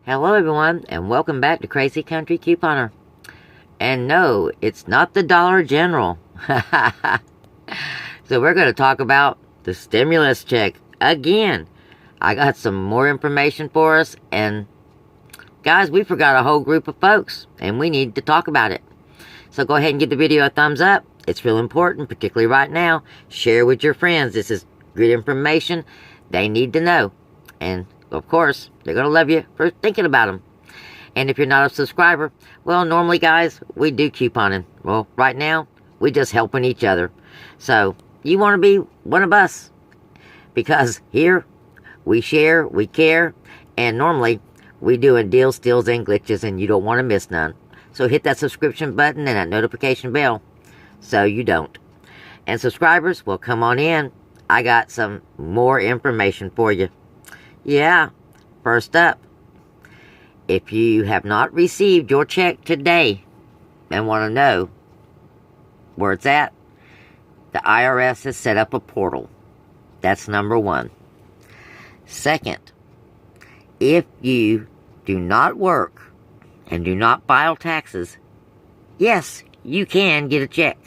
Hello everyone, and welcome back to Crazy Country Couponer. And no, it's not the Dollar General. So we're going to talk about the stimulus check again. I got some more information for us, and guys, we forgot a whole group of folks, and we need to talk about it. So go ahead and give the video a thumbs up. It's real important, particularly right now. Share with your friends. This is good information they need to know. And of course, they're going to love you for thinking about them. And if you're not a subscriber, well, normally, guys, we do couponing. Well, right now, we just helping each other. So, you want to be one of us. Because here, we share, we care, and normally, we doing deals, steals, and glitches, and you don't want to miss none. So, hit that subscription button and that notification bell so you don't. And subscribers, well, come on in. I got some more information for you. Yeah, first up, if you have not received your check today and want to know where it's at, the IRS has set up a portal. That's number one. Second, if you do not work and do not file taxes, yes, you can get a check.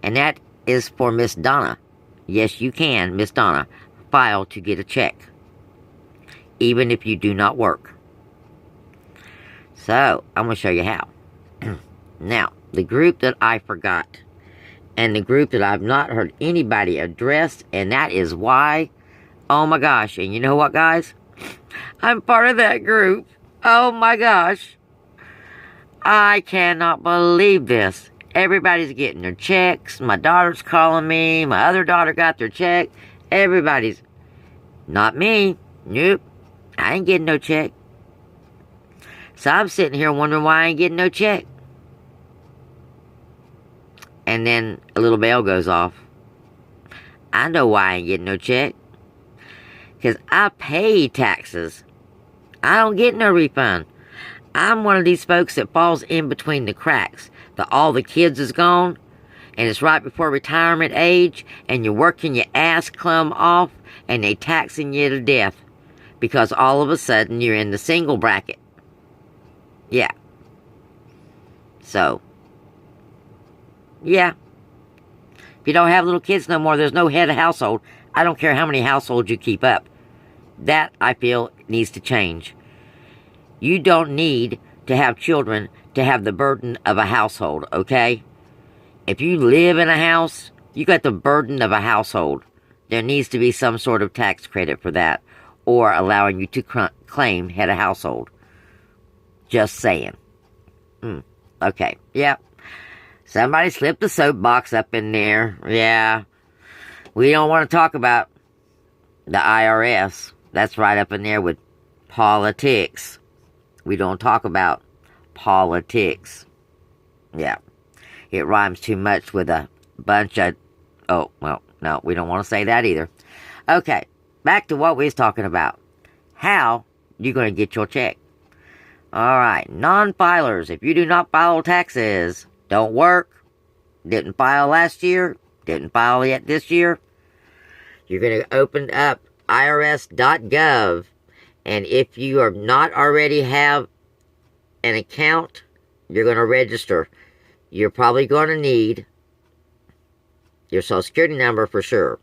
And that is for Miss Donna. Yes, you can, Miss Donna, file to get a check, even if you do not work. So, I'm going to show you how. Now, the group that I forgot, and the group that I've not heard anybody address, and that is why, oh my gosh, and you know what, guys? I'm part of that group. Oh my gosh. I cannot believe this. Everybody's getting their checks. My daughter's calling me. My other daughter got their check. Everybody's. Not me. Nope. I ain't getting no check. So I'm sitting here wondering why I ain't getting no check. And then a little bell goes off. I know why I ain't getting no check. Because I pay taxes. I don't get no refund. I'm one of these folks that falls in between the cracks. All the kids is gone, and it's right before retirement age, and you're working your ass clum off, and they taxing you to death. Because all of a sudden, you're in the single bracket. Yeah. So, yeah. If you don't have little kids no more, there's no head of household. I don't care how many households you keep up. That, I feel, needs to change. You don't need to have children to have the burden of a household, okay? If you live in a house, you got the burden of a household. There needs to be some sort of tax credit for that, or allowing you to claim head of household. Just saying. Okay, yep. Somebody slipped the soapbox up in there. Yeah. We don't want to talk about the IRS. That's right up in there with politics. We don't talk about politics. Yeah. It rhymes too much with a bunch of... Oh, well, no, we don't want to say that either. Okay, back to what we was talking about. How you going to get your check? Alright, non-filers. If you do not file taxes, don't work, didn't file last year, didn't file yet this year, you're going to open up IRS.gov. And if you are not already have an account, you're going to register. You're probably going to need your Social Security number for sure.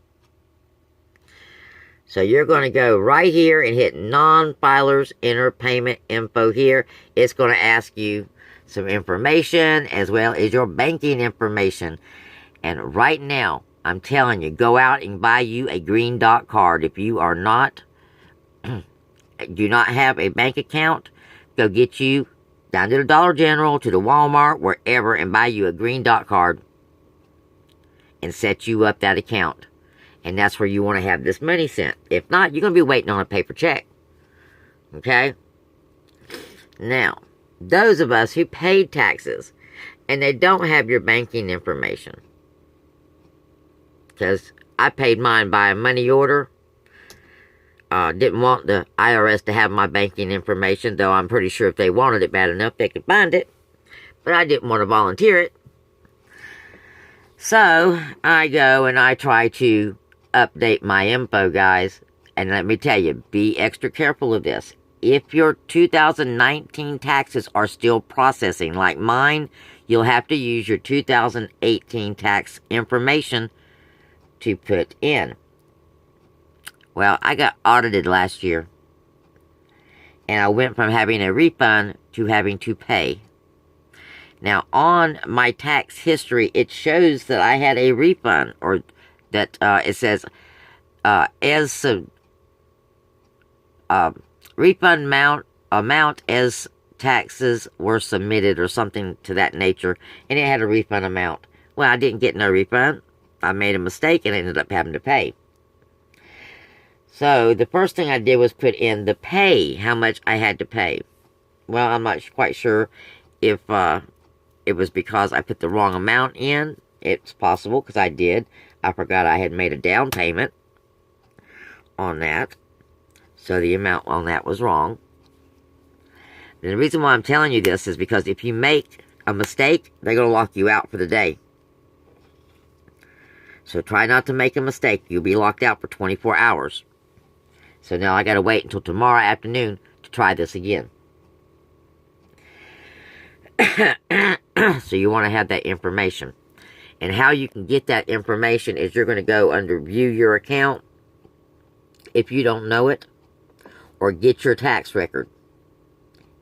So you're going to go right here and hit non-filers, enter payment info here. It's going to ask you some information as well as your banking information. And right now, I'm telling you, go out and buy you a green dot card. If you are not... do not have a bank account, go get you down to the Dollar General, to the Walmart, wherever, and buy you a green dot card and set you up that account. And that's where you want to have this money sent. If not, you're going to be waiting on a paper check. Okay? Now, those of us who paid taxes and they don't have your banking information, because I paid mine by a money order. Didn't want the IRS to have my banking information, though I'm pretty sure if they wanted it bad enough, they could find it. But I didn't want to volunteer it. So, I go and I try to update my info, guys. And let me tell you, be extra careful of this. if your 2019 taxes are still processing, like mine, you'll have to use your 2018 tax information to put in. Well, I got audited last year, and I went from having a refund to having to pay. Now, on my tax history, it shows that I had a refund, or that it says refund amount as taxes were submitted, or something to that nature, and it had a refund amount. Well, I didn't get no refund. I made a mistake and ended up having to pay. So the first thing I did was put in the pay, how much I had to pay. Well, I'm not quite sure if it was because I put the wrong amount in. It's possible, because I did. I forgot I had made a down payment on that, so the amount on that was wrong. And the reason why I'm telling you this is because if you make a mistake, they're going to lock you out for the day. So try not to make a mistake. You'll be locked out for 24 hours. So now I got to wait until tomorrow afternoon to try this again. So you want to have that information. And how you can get that information is you're going to go under View Your Account, if you don't know it, or Get Your Tax Record,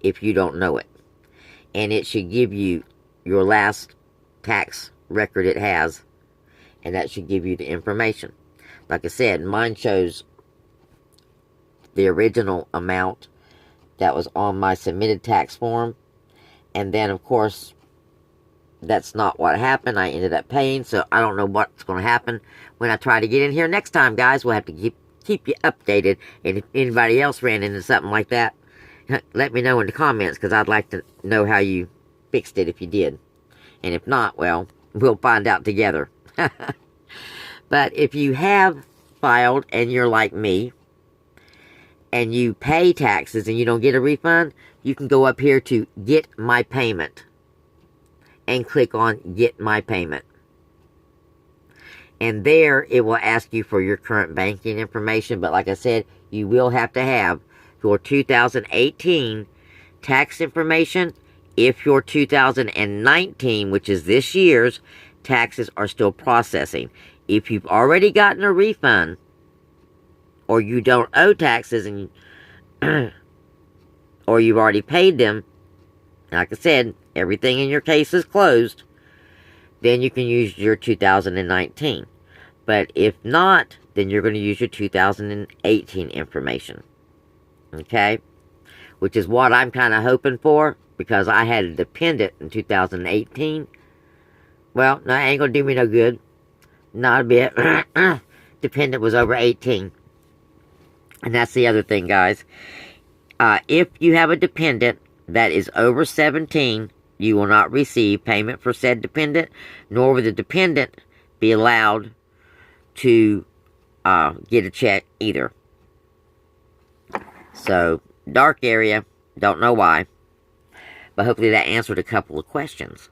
if you don't know it. And it should give you your last tax record it has, and that should give you the information. Like I said, mine shows the original amount that was on my submitted tax form, and then of course that's not what happened. I ended up paying, so I don't know what's going to happen when I try to get in here next time, guys. We'll have to keep you updated, and if anybody else ran into something like that, let me know in the comments, because I'd like to know how you fixed it if you did. And if not, well, we'll find out together. But if you have filed and you're like me, and you pay taxes and you don't get a refund, you can go up here to Get My Payment and click on Get My Payment. And there it will ask you for your current banking information. But like I said, you will have to have your 2018 tax information if your 2019, which is this year's, taxes are still processing. If you've already gotten a refund, or you don't owe taxes, and or you've already paid them, like I said, everything in your case is closed, then you can use your 2019. But if not, then you're going to use your 2018 information. Okay? Which is what I'm kind of hoping for, because I had a dependent in 2018. Well, that ain't going to do me no good. Not a bit. Dependent was over 18. And that's the other thing, guys. If you have a dependent that is over 17, you will not receive payment for said dependent, nor will the dependent be allowed to get a check either. So, dark area, don't know why. But hopefully that answered a couple of questions.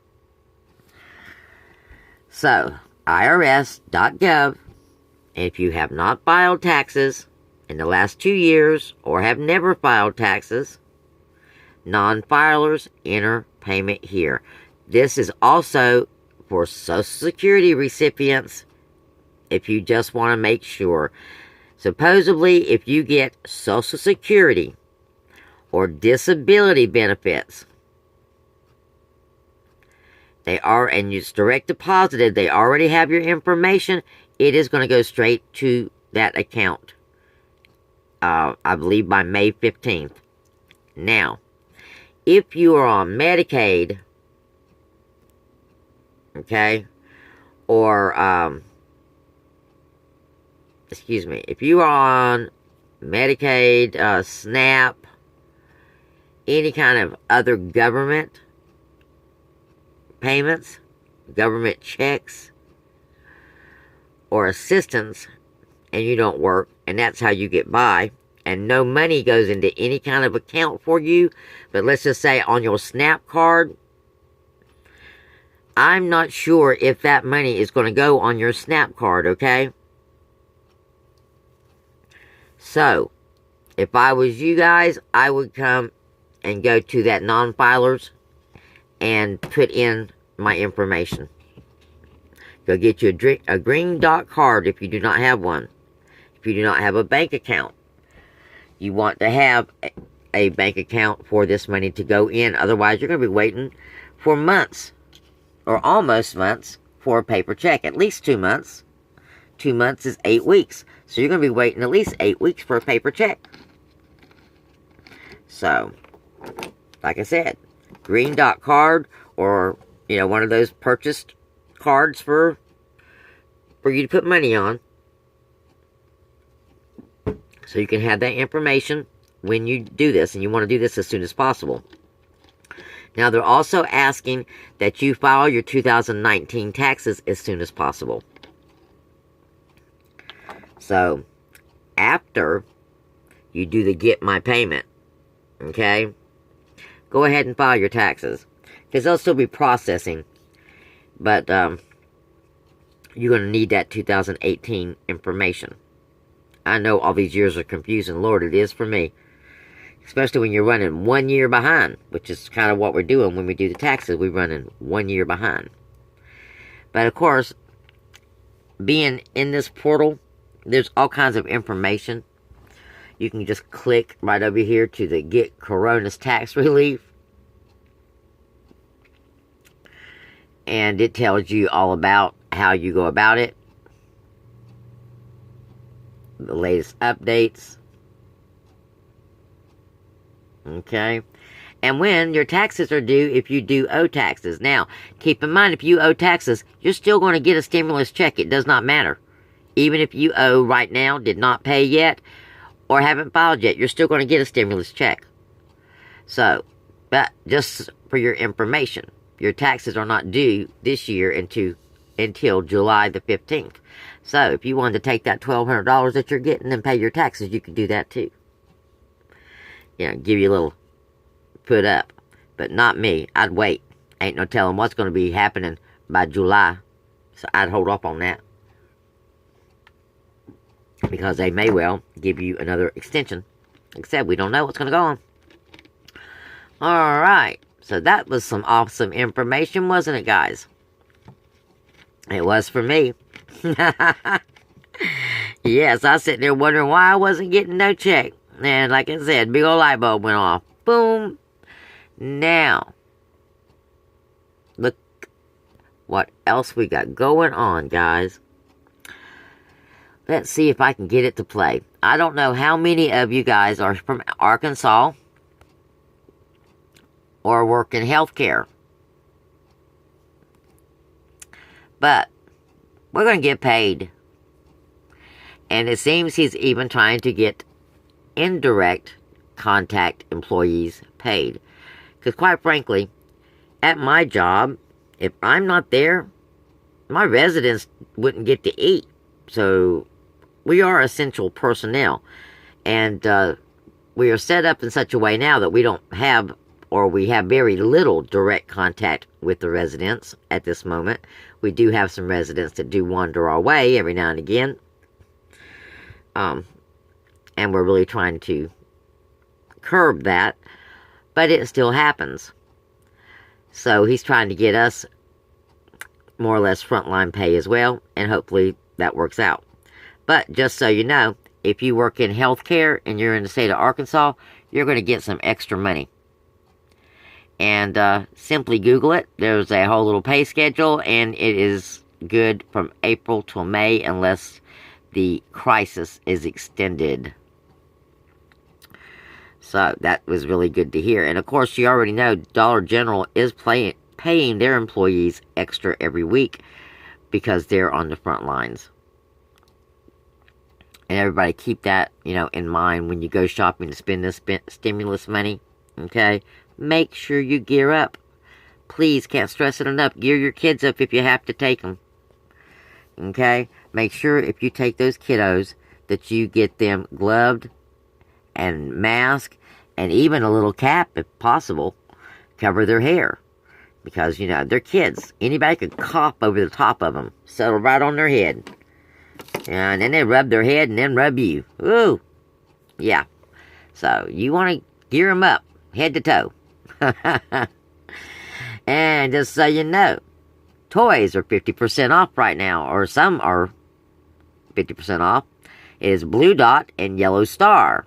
So, IRS.gov, if you have not filed taxes in the last 2 years, or have never filed taxes, non-filers, enter payment here. This is also for Social Security recipients, if you just want to make sure. Supposedly, if you get Social Security or disability benefits, and it's direct deposited, they already have your information, it is going to go straight to that account. I believe by May 15th. Now, if you are on Medicaid, okay, or, excuse me, if you are on Medicaid, SNAP, any kind of other government payments, government checks, or assistance, and you don't work, and that's how you get by, and no money goes into any kind of account for you, but let's just say on your SNAP card, I'm not sure if that money is going to go on your SNAP card, okay? So, if I was you guys, I would come and go to that Nonfilers and put in my information. Go get you a green dot card if you do not have one. If you do not have a bank account, you want to have a bank account for this money to go in. Otherwise, you're going to be waiting for months, or almost months, for a paper check. At least 2 months. 2 months is 8 weeks. So you're going to be waiting at least 8 weeks for a paper check. So, like I said, green dot card, or, you know, one of those purchased cards for you to put money on. So you can have that information when you do this, and you want to do this as soon as possible. Now, they're also asking that you file your 2019 taxes as soon as possible. So, after you do the Get My Payment, okay, go ahead and file your taxes, because they'll still be processing, but you're going to need that 2018 information. I know all these years are confusing. Lord, it is for me. Especially when you're running 1 year behind, which is kind of what we're doing when we do the taxes. We're running 1 year behind. But of course, being in this portal, there's all kinds of information. You can just click right over here to the Get Corona's Tax Relief. And it tells you all about how you go about it. The latest updates. Okay. And when your taxes are due, if you do owe taxes. Now, keep in mind, if you owe taxes, you're still going to get a stimulus check. It does not matter. Even if you owe right now, did not pay yet, or haven't filed yet, you're still going to get a stimulus check. So, but just for your information, your taxes are not due this year until July the 15th. So, if you wanted to take that $1,200 that you're getting and pay your taxes, you could do that too. You know, give you a little put up. But not me. I'd wait. Ain't no telling what's going to be happening by July. So, I'd hold off on that. Because they may well give you another extension. Like I said, we don't know what's going to go on. Alright. So, that was some awesome information, wasn't it, guys? It was for me. Yes, I was sitting there wondering why I wasn't getting no check. And like I said, big old light bulb went off. Boom. Now, look what else we got going on, guys. Let's see if I can get it to play. I don't know how many of you guys are from Arkansas or work in healthcare. But we're going to get paid. And it seems he's even trying to get indirect contact employees paid. Because quite frankly, at my job, if I'm not there, my residents wouldn't get to eat. So we are essential personnel. And we are set up in such a way now that we don't have, or we have very little direct contact with the residents at this moment. We do have some residents that do wander our way every now and again. And we're really trying to curb that. But it still happens. So he's trying to get us more or less frontline pay as well. And hopefully that works out. But just so you know, if you work in healthcare and you're in the state of Arkansas, you're going to get some extra money. And simply Google it. There's a whole little pay schedule, and it is good from April till May unless the crisis is extended. So that was really good to hear. And of course, you already know Dollar General is paying their employees extra every week because they're on the front lines. And everybody keep that, in mind when you go shopping to spend this stimulus money. Okay? Make sure you gear up. Please, can't stress it enough. Gear your kids up if you have to take them. Okay? Make sure if you take those kiddos that you get them gloved and masked and even a little cap if possible. Cover their hair. Because, they're kids. Anybody could cough over the top of them. Settle right on their head. And then they rub their head and then rub you. Ooh. Yeah. So you want to gear them up, head to toe. And just so you know, toys are 50% off right now, or some are 50% off. It is Blue Dot and Yellow Star.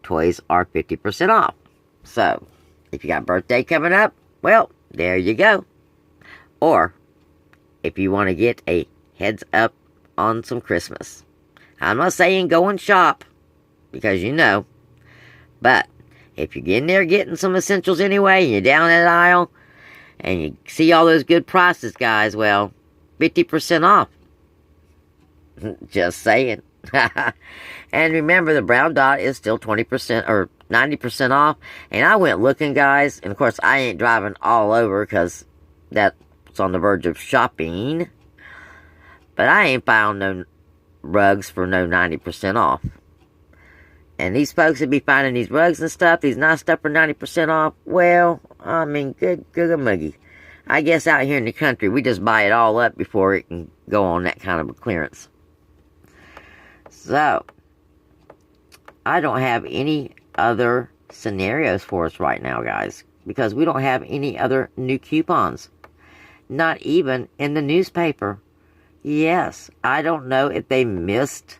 Toys are 50% off. So, if you got birthday coming up, well, there you go. Or, if you want to get a heads up on some Christmas. I'm not saying go and shop, because you know. But, if you're getting there getting some essentials anyway, and you're down that aisle, and you see all those good prices, guys, well, 50% off. Just saying. And remember, the Brown Dot is still 20% or 90% off. And I went looking, guys. And, of course, I ain't driving all over because that's on the verge of shopping. But I ain't found no rugs for no 90% off. And these folks that be finding these rugs and stuff, these nice stuff for 90% off, well, I mean, good muggy. I guess out here in the country, we just buy it all up before it can go on that kind of a clearance. So, I don't have any other scenarios for us right now, guys, because we don't have any other new coupons. Not even in the newspaper. Yes, I don't know if they missed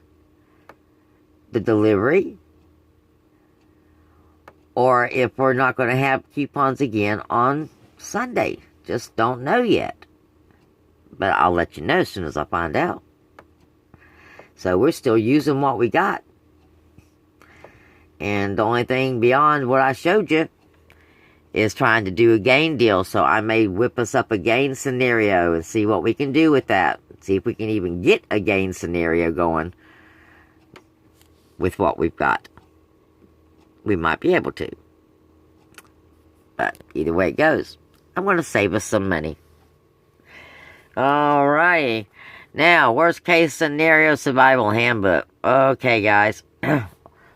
the delivery, or if we're not going to have coupons again on Sunday. Just don't know yet. But I'll let you know as soon as I find out. So we're still using what we got. And the only thing beyond what I showed you is trying to do a gain deal. So I may whip us up a gain scenario and see what we can do with that. See if we can even get a gain scenario going with what we've got. We might be able to. But either way it goes, I'm going to save us some money. Alrighty. Now, worst case scenario survival handbook. Okay, guys.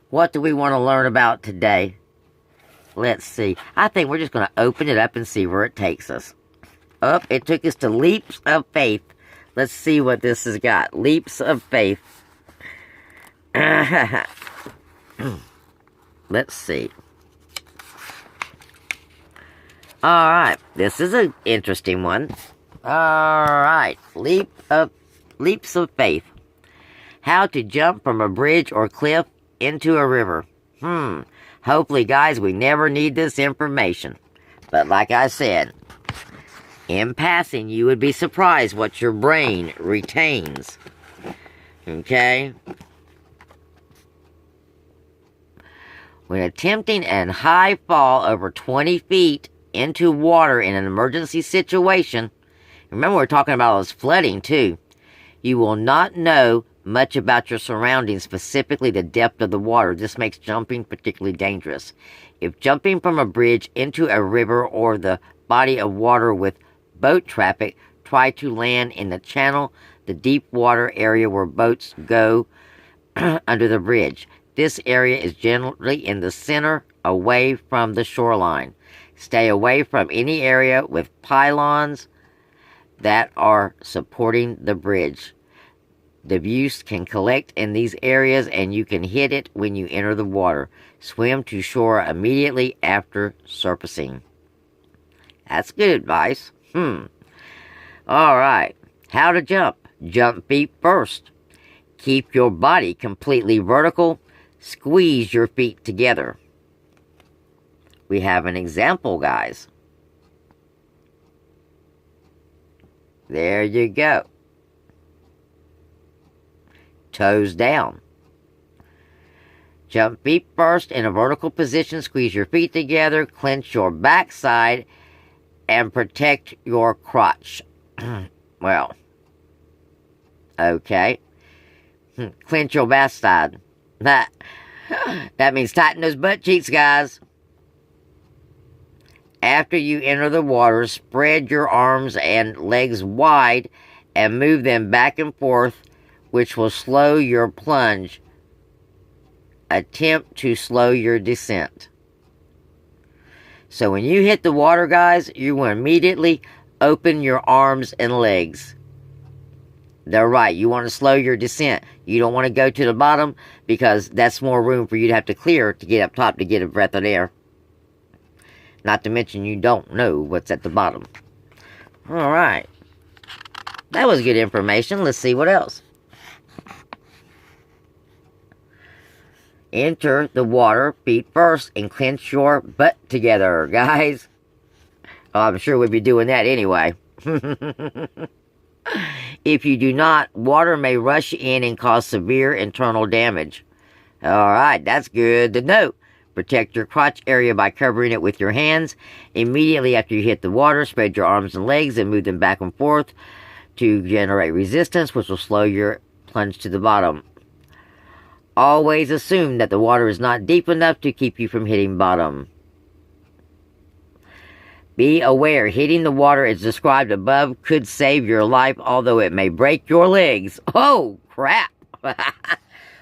What do we want to learn about today? Let's see. I think we're just going to open it up and see where it takes us. Oh, it took us to leaps of faith. Let's see what this has got. Leaps of faith. Let's see. Alright. This is an interesting one. Alright. Leaps of faith. How to jump from a bridge or cliff into a river. Hopefully, guys, we never need this information. But like I said, in passing, you would be surprised what your brain retains. Okay? When attempting a high fall over 20 feet into water in an emergency situation, remember we're talking about this flooding too, you will not know much about your surroundings, specifically the depth of the water. This makes jumping particularly dangerous. If jumping from a bridge into a river or the body of water with boat traffic, try to land in the channel, the deep water area where boats go under the bridge. This area is generally in the center, away from the shoreline. Stay away from any area with pylons that are supporting the bridge. The views can collect in these areas and you can hit it when you enter the water. Swim to shore immediately after surfacing. That's good advice. Alright. How to jump. Jump feet first. Keep your body completely vertical. Squeeze your feet together. We have an example, guys. There you go. Toes down. Jump feet first in a vertical position. Squeeze your feet together. Clench your backside and protect your crotch. Well, okay. Clench your backside. That means tighten those butt cheeks, guys. After you enter the water, spread your arms and legs wide and move them back and forth, which will slow your plunge. Attempt to slow your descent. So when you hit the water, guys, you will immediately open your arms and legs. They're right. You want to slow your descent. You don't want to go to the bottom because that's more room for you to have to clear to get up top to get a breath of air. Not to mention you don't know what's at the bottom. Alright. That was good information. Let's see what else. Enter the water feet first and clench your butt together, guys. Oh, I'm sure we'd be doing that anyway. If you do not, water may rush in and cause severe internal damage. Alright, that's good to know. Protect your crotch area by covering it with your hands. Immediately after you hit the water, spread your arms and legs and move them back and forth to generate resistance, which will slow your plunge to the bottom. Always assume that the water is not deep enough to keep you from hitting bottom. Be aware, hitting the water as described above could save your life, although it may break your legs. Oh, crap.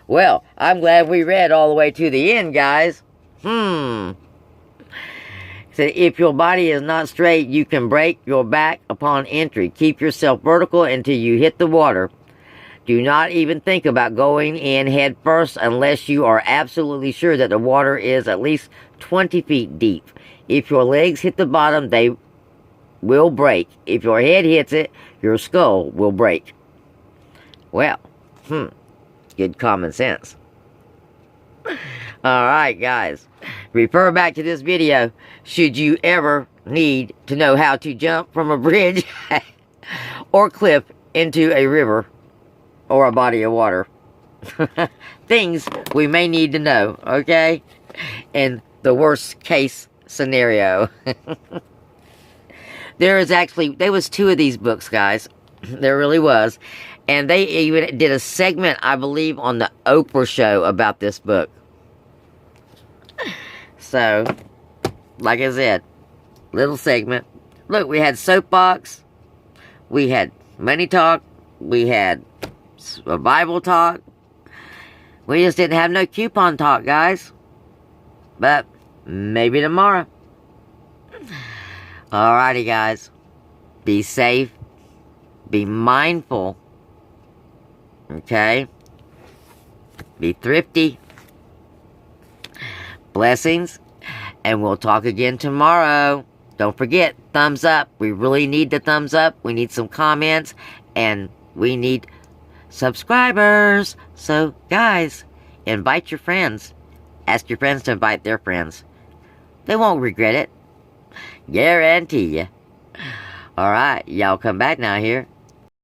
Well, I'm glad we read all the way to the end, guys. So if your body is not straight, you can break your back upon entry. Keep yourself vertical until you hit the water. Do not even think about going in head first unless you are absolutely sure that the water is at least 20 feet deep. If your legs hit the bottom, they will break. If your head hits it, your skull will break. Well, good common sense. Alright, guys. Refer back to this video should you ever need to know how to jump from a bridge or cliff into a river or a body of water. Things we may need to know, okay? In the worst case scenario. There was 2 of these books, guys. There really was. And they even did a segment, I believe, on the Oprah show about this book. So, like I said, little segment. Look, we had soapbox. We had money talk. We had a Bible talk. We just didn't have no coupon talk, guys. But maybe tomorrow. Alrighty, guys. Be safe. Be mindful. Okay? Be thrifty. Blessings. And we'll talk again tomorrow. Don't forget, thumbs up. We really need the thumbs up. We need some comments. And we need subscribers. So, guys, invite your friends. Ask your friends to invite their friends. They won't regret it. Guarantee ya. Alright, y'all come back now here.